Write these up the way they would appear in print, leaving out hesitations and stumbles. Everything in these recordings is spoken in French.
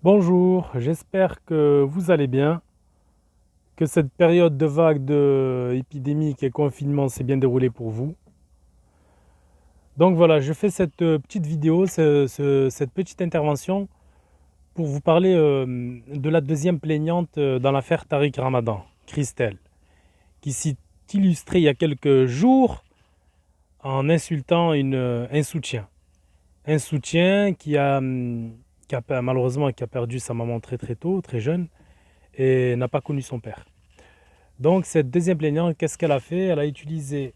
Bonjour, j'espère que vous allez bien, que cette période de vague de épidémique et confinement s'est bien déroulée pour vous. Donc voilà, je fais cette petite vidéo, cette petite intervention pour vous parler de la deuxième plaignante dans l'affaire Tariq Ramadan, Christelle, qui s'est illustrée il y a quelques jours en insultant un soutien. Un soutien malheureusement qui a perdu sa maman très très tôt, très jeune, et n'a pas connu son père. Donc cette deuxième plaignante, qu'est-ce qu'elle a fait? Elle a utilisé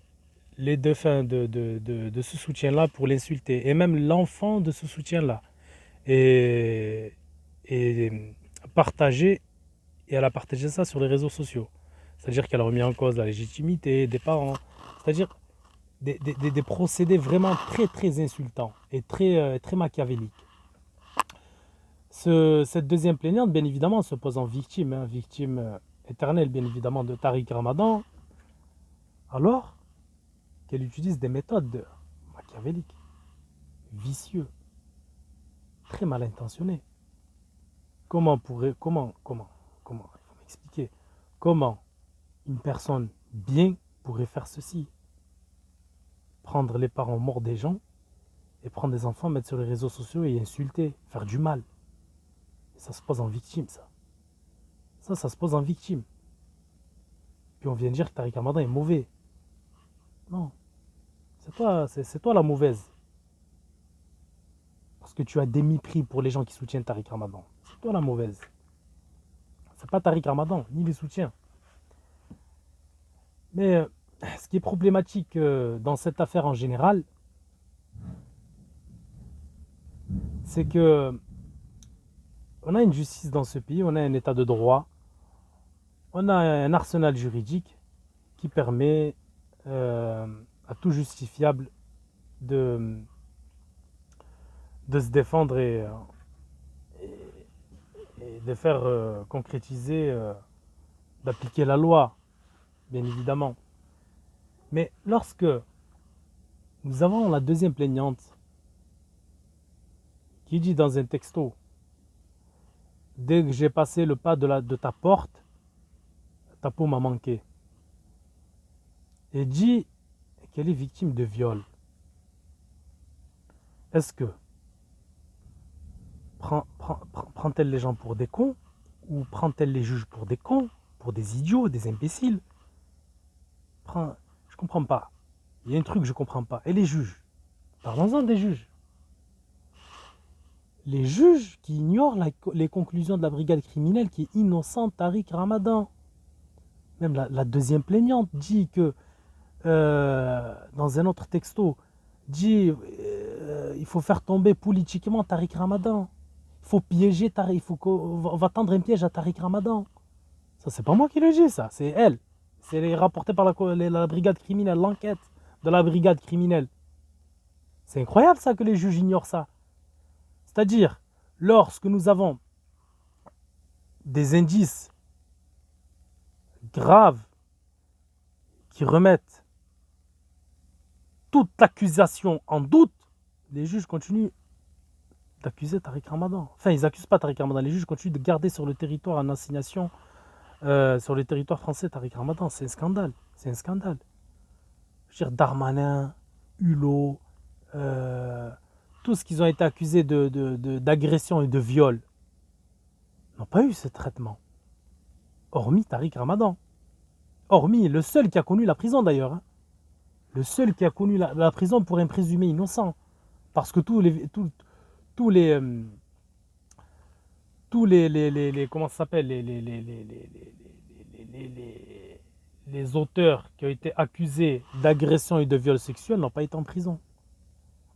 les deux fins de ce soutien-là pour l'insulter, et même l'enfant de ce soutien-là. Et, et partagé, et elle a partagé ça sur les réseaux sociaux. C'est-à-dire qu'elle a remis en cause la légitimité des parents. C'est-à-dire des procédés vraiment très très insultants et très machiavéliques. Cette deuxième plaignante, bien évidemment, se pose en victime, hein, victime éternelle, bien évidemment, de Tariq Ramadan, alors qu'elle utilise des méthodes machiavéliques, vicieuses, très mal intentionnées. Il faut m'expliquer, comment une personne bien pourrait faire ceci, prendre les parents morts des gens et prendre des enfants, mettre sur les réseaux sociaux et insulter, faire du mal. Et ça se pose en victime, ça. Ça se pose en victime. Puis on vient dire que Tariq Ramadan est mauvais. Non, c'est toi la mauvaise. Parce que tu as des mépris pour les gens qui soutiennent Tariq Ramadan. C'est toi la mauvaise. C'est pas Tariq Ramadan, ni les soutiens. Mais ce qui est problématique dans cette affaire en général, c'est que on a une justice dans ce pays, on a un état de droit, on a un arsenal juridique qui permet à tout justifiable de, de se défendre et de faire concrétiser, d'appliquer la loi, bien évidemment. Mais lorsque nous avons la deuxième plaignante qui dit dans un texto: dès que j'ai passé le pas de ta porte, ta peau m'a manqué. Et dit qu'elle est victime de viol. Est-ce que prend-elle les gens pour des cons ou prend-elle les juges pour des cons, pour des idiots, des imbéciles? Je comprends pas. Il y a un truc que je comprends pas. Et les juges? Parlons-en des juges. Les juges qui ignorent les conclusions de la brigade criminelle qui est innocente Tariq Ramadan. Même la deuxième plaignante dit que, dans un autre texto, dit il faut faire tomber politiquement Tariq Ramadan. Il faut piéger Tariq, on va tendre un piège à Tariq Ramadan. Ça, c'est pas moi qui le dis, ça, c'est elle. C'est rapporté par la brigade criminelle, l'enquête de la brigade criminelle. C'est incroyable ça que les juges ignorent ça. C'est-à-dire, lorsque nous avons des indices graves qui remettent toute l'accusation en doute, les juges continuent d'accuser Tariq Ramadan. Enfin, ils n'accusent pas Tariq Ramadan, les juges continuent de garder sur le territoire en assignation, sur le territoire français, Tariq Ramadan. C'est un scandale. C'est un scandale. Je veux dire, Darmanin, Hulot, tous qui ont été accusés d'agression et de viol n'ont pas eu ce traitement. Hormis Tariq Ramadan. Hormis le seul qui a connu la prison d'ailleurs. Hein. Le seul qui a connu la prison pour un présumé innocent. Parce que tous les comment ça s'appelle, les auteurs qui ont été accusés d'agression et de viol sexuel n'ont pas été en prison.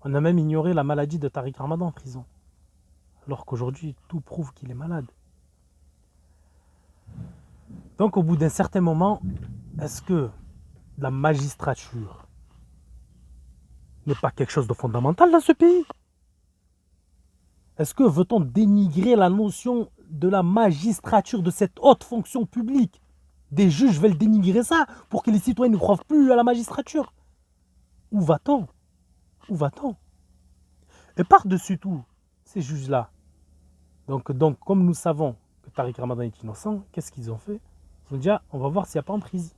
On a même ignoré la maladie de Tariq Ramadan en prison. Alors qu'aujourd'hui, tout prouve qu'il est malade. Donc au bout d'un certain moment, est-ce que la magistrature n'est pas quelque chose de fondamental dans ce pays? Est-ce que veut-on dénigrer la notion de la magistrature, de cette haute fonction publique? Des juges veulent dénigrer ça pour que les citoyens ne croient plus à la magistrature. Où va-t-on? Où va-t-on? Et par-dessus tout, ces juges-là, Donc, comme nous savons que Tariq Ramadan est innocent, qu'est-ce qu'ils ont fait? Ils ont dit, ah, on va voir s'il n'y a pas emprise.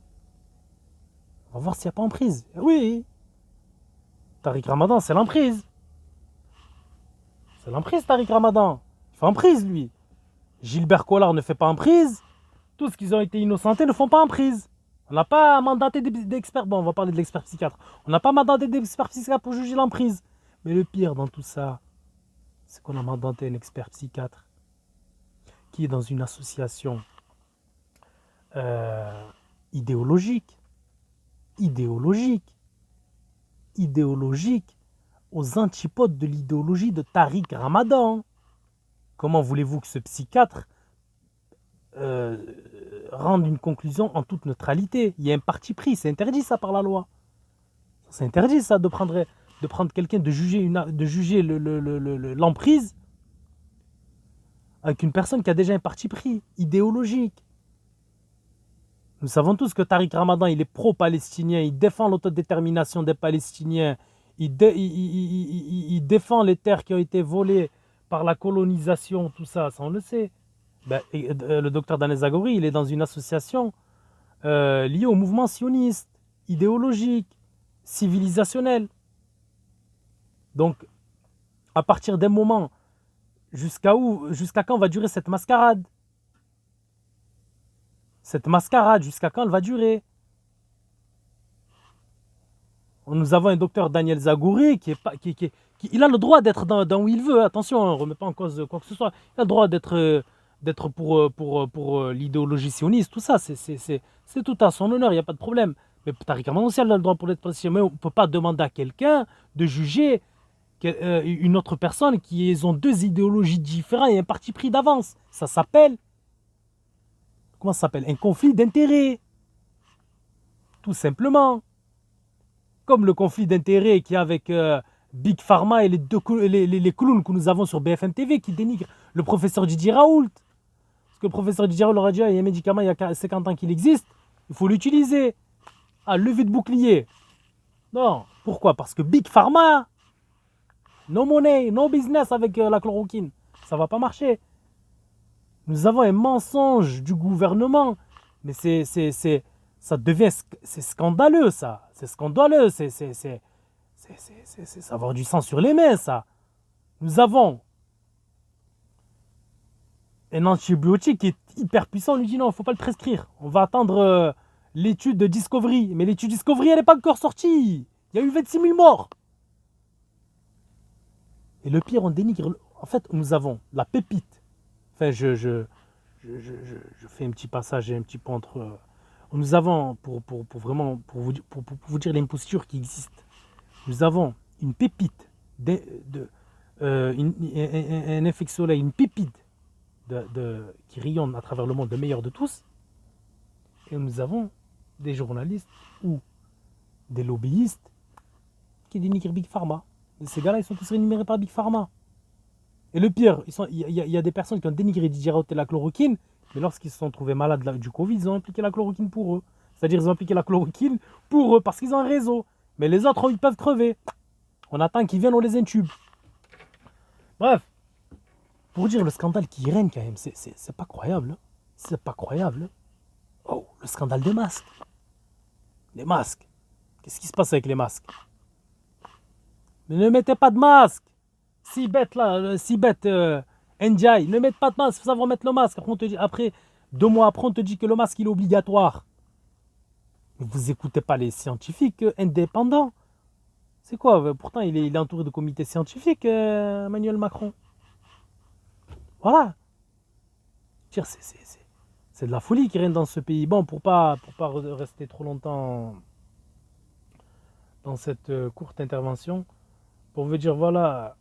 On va voir s'il n'y a pas emprise. Oui, Tariq Ramadan, c'est l'emprise. C'est l'emprise, Tariq Ramadan. Il fait emprise, lui. Gilbert Collard ne fait pas emprise. Tous qui ont été innocentés ne font pas emprise. On n'a pas mandaté d'experts. Bon, on va parler de l'expert psychiatre. On n'a pas mandaté d'experts psychiatres pour juger l'emprise. Mais le pire dans tout ça, c'est qu'on a mandaté un expert psychiatre qui est dans une association idéologique, aux antipodes de l'idéologie de Tariq Ramadan. Comment voulez-vous que ce psychiatre rende une conclusion en toute neutralité? Il y a un parti pris, c'est interdit ça par la loi. C'est interdit ça de prendre quelqu'un, de juger l'emprise avec une personne qui a déjà un parti pris idéologique. Nous savons tous que Tariq Ramadan, il est pro-palestinien, il défend l'autodétermination des Palestiniens, il défend les terres qui ont été volées par la colonisation, tout ça, ça on le sait. Le docteur Danez Zaghori, il est dans une association liée au mouvement sioniste, idéologique, civilisationnel. Donc, à partir d'un moment, jusqu'à quand va durer cette mascarade? Jusqu'à quand elle va durer? Nous avons un docteur Daniel Zaghori qui il a le droit d'être dans où il veut. Attention, on ne remet pas en cause quoi que ce soit. Il a le droit d'être pour l'idéologie sioniste, tout ça. C'est tout à son honneur, il n'y a pas de problème. Mais Tariq Ramadan aussi a le droit pour l'être palestinien. Mais on ne peut pas demander à quelqu'un de juger une autre personne qui ont deux idéologies différentes et un parti pris d'avance. Ça s'appelle... Comment ça s'appelle? Un conflit d'intérêts. Tout simplement. Comme le conflit d'intérêts qu'il y a avec Big Pharma et les clowns que nous avons sur BFM TV qui dénigrent le professeur Didier Raoult. Parce que le professeur Didier Raoult leur a dit, il y a un médicament, il y a 50 ans qu'il existe, il faut l'utiliser. Ah, levée de bouclier. Non, pourquoi? Parce que Big Pharma, no money, no business avec la chloroquine. Ça va pas marcher. Nous avons un mensonge du gouvernement. Mais ça devient... C'est scandaleux, ça. C'est scandaleux. C'est avoir du sang sur les mains, ça. Nous avons un antibiotique qui est hyper puissant. On lui dit non, il ne faut pas le prescrire. On va attendre l'étude de Discovery. Mais l'étude Discovery, elle n'est pas encore sortie. Il y a eu 26 000 morts. Et le pire, on dénigre... En fait, nous avons la pépite. Enfin, je fais un petit passage et un petit peu entre... Nous avons, pour vous dire l'imposture qui existe, nous avons une pépite, un effet soleil, une pépite qui rayonne à travers le monde, le meilleur de tous. Et nous avons des journalistes ou des lobbyistes qui dénigrent Big Pharma. Et ces gars-là, ils sont tous rémunérés par Big Pharma. Et le pire, il y a des personnes qui ont dénigré Didier Raoult et la chloroquine, mais lorsqu'ils se sont trouvés malades du Covid, ils ont appliqué la chloroquine pour eux. C'est-à-dire ils ont appliqué la chloroquine pour eux, parce qu'ils ont un réseau. Mais les autres, ils peuvent crever. On attend qu'ils viennent, on les intube. Bref, pour dire le scandale qui règne quand même, c'est pas croyable. C'est pas croyable. Oh, le scandale des masques. Les masques. Qu'est-ce qui se passe avec les masques? Mais ne mettez pas de masque. Si bête là, NJ, ne mettez pas de masque, il faut savoir mettre le masque. Après, 2 mois après, on te dit que le masque il est obligatoire. Mais vous écoutez pas les scientifiques indépendants. C'est quoi? Pourtant, il est entouré de comités scientifiques, Emmanuel Macron. Voilà. C'est de la folie qui règne dans ce pays. Bon, pour pas rester trop longtemps dans cette courte intervention, pour vous dire, voilà,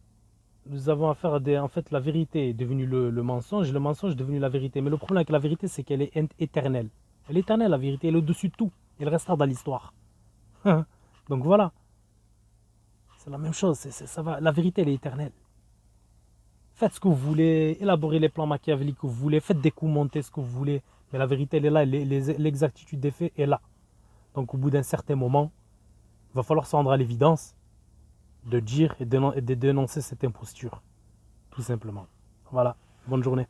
nous avons affaire à en fait, la vérité est devenue le mensonge, et le mensonge est devenu la vérité. Mais le problème avec la vérité, c'est qu'elle est éternelle. Elle est éternelle, la vérité, elle est au-dessus de tout. Elle restera dans l'histoire. Donc voilà. C'est la même chose, ça va. La vérité, elle est éternelle. Faites ce que vous voulez, élaborez les plans machiavéliques que vous voulez, faites des coups, montez ce que vous voulez, mais la vérité, elle est là, l'exactitude des faits est là. Donc au bout d'un certain moment, il va falloir se rendre à l'évidence de dire et de dénoncer cette imposture. Tout simplement. Voilà. Bonne journée.